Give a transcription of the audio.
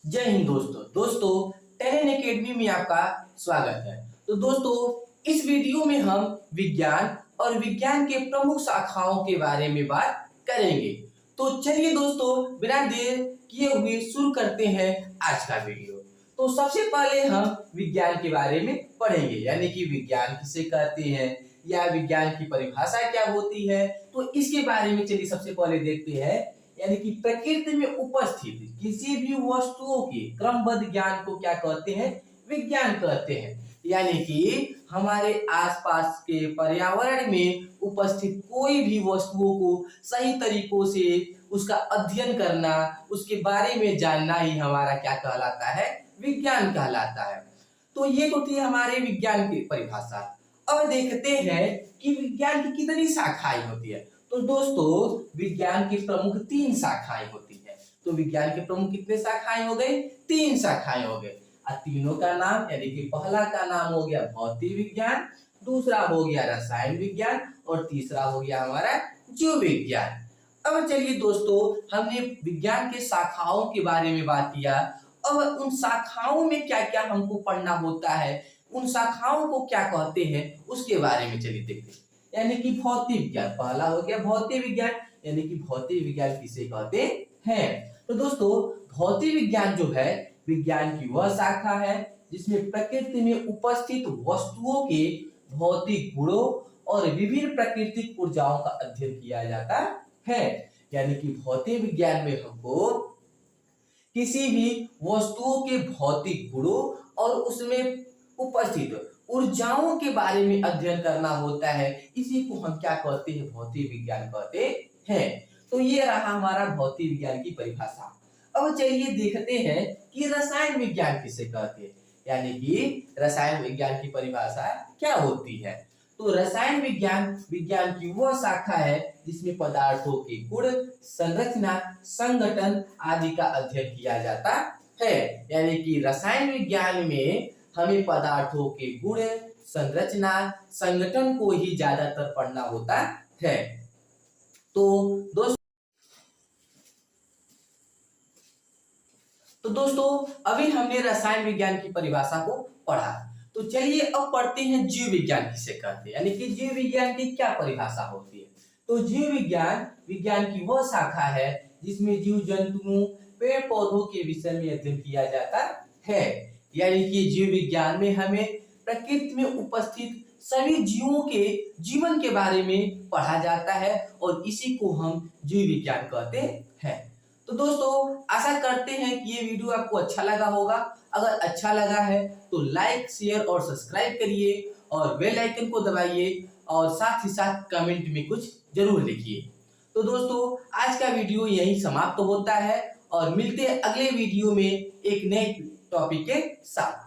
जय हिंद दोस्तों talent academy में आपका स्वागत है। तो दोस्तों इस वीडियो में हम विज्ञान और विज्ञान के प्रमुख शाखाओं के बारे में बात करेंगे। तो चलिए दोस्तों बिना देर किए हुए शुरू करते हैं आज का वीडियो। तो सबसे पहले हम विज्ञान के बारे में पढ़ेंगे, यानी कि विज्ञान किसे कहते हैं या विज्ञान की परिभाषा क्या होती है। तो इसके बारे में चलिए सबसे पहले देखते हैं, यानी कि प्रकृति में उपस्थित किसी भी वस्तुओं के क्रमबद्ध ज्ञान को क्या कहते हैं, विज्ञान कहते हैं। यानी कि हमारे आसपास के पर्यावरण में उपस्थित कोई भी वस्तुओं को सही तरीकों से उसका अध्ययन करना, उसके बारे में जानना ही हमारा क्या कहलाता है, विज्ञान कहलाता है। तो ये तो थी हमारे विज्ञान की परिभाषा। अब देखते हैं कि विज्ञान की कितनी शाखाएं होती है। तो दोस्तों विज्ञान की प्रमुख 3 शाखाएं होती है। तो विज्ञान के प्रमुख कितने शाखाएं हो गए, 3 शाखाएं हो गए। और तीनों का नाम, यानी कि पहला का नाम हो गया भौतिक विज्ञान, दूसरा हो गया रसायन विज्ञान और तीसरा हो गया हमारा जीव विज्ञान। अब चलिए दोस्तों हमने विज्ञान के शाखाओं के बारे में बात किया। अब उन शाखाओं में क्या क्या हमको पढ़ना होता है, उन शाखाओं को क्या कहते हैं, उसके बारे में चलिए देखते हैं। यानी कि भौतिक विज्ञान, पहला हो गया भौतिक विज्ञान, यानी कि भौतिक विज्ञान किसे कहते हैं। तो दोस्तों भौतिक विज्ञान जो है विज्ञान की वह शाखा है जिसमें प्रकृति में उपस्थित वस्तुओं के भौतिक गुणों और विभिन्न प्राकृतिक ऊर्जाओं का अध्ययन किया जाता है। यानी कि भौतिक विज्ञान में हमको किसी भी वस्तुओं के भौतिक गुणों और उसमें उपस्थित ऊर्जाओं के बारे में अध्ययन करना होता है। इसी को हम क्या कहते हैं, भौतिक विज्ञान कहते हैं। तो ये रहा हमारा भौतिक विज्ञान की परिभाषा। अब चलिए देखते हैं कि रसायन विज्ञान किसे कहते हैं, यानी कि रसायन विज्ञान की परिभाषा क्या होती है। तो रसायन विज्ञान विज्ञान की वह शाखा है जिसमें पदार्थों के गुण, संरचना, संगठन आदि का अध्ययन किया जाता है। यानी कि रसायन विज्ञान में हमें पदार्थों के गुण, संरचना, संगठन को ही ज्यादातर पढ़ना होता है। तो दोस्तों अभी हमने रसायन विज्ञान की परिभाषा को पढ़ा। तो चलिए अब पढ़ते हैं जीव विज्ञान किसे कहते हैं, यानी कि जीव विज्ञान की क्या परिभाषा होती है। तो जीव विज्ञान विज्ञान की वह शाखा है जिसमें जीव जंतुओं, पेड़ पौधों के विषय में अध्ययन किया जाता है। यानी कि जीव विज्ञान में हमें प्रकृति में उपस्थित सभी जीवों के जीवन के बारे में पढ़ा जाता है और इसी को हम जीव विज्ञान कहते हैं। तो दोस्तों आशा करते हैं कि ये वीडियो आपको अच्छा लगा होगा। अगर अच्छा लगा है तो लाइक, शेयर और सब्सक्राइब करिए और बेल आइकन को दबाइए और साथ ही साथ कमेंट में कुछ जरूर लिखिए। तो दोस्तों आज का वीडियो यहीं समाप्त होता है और मिलते हैं अगले वीडियो में एक नए टॉपिक के साथ।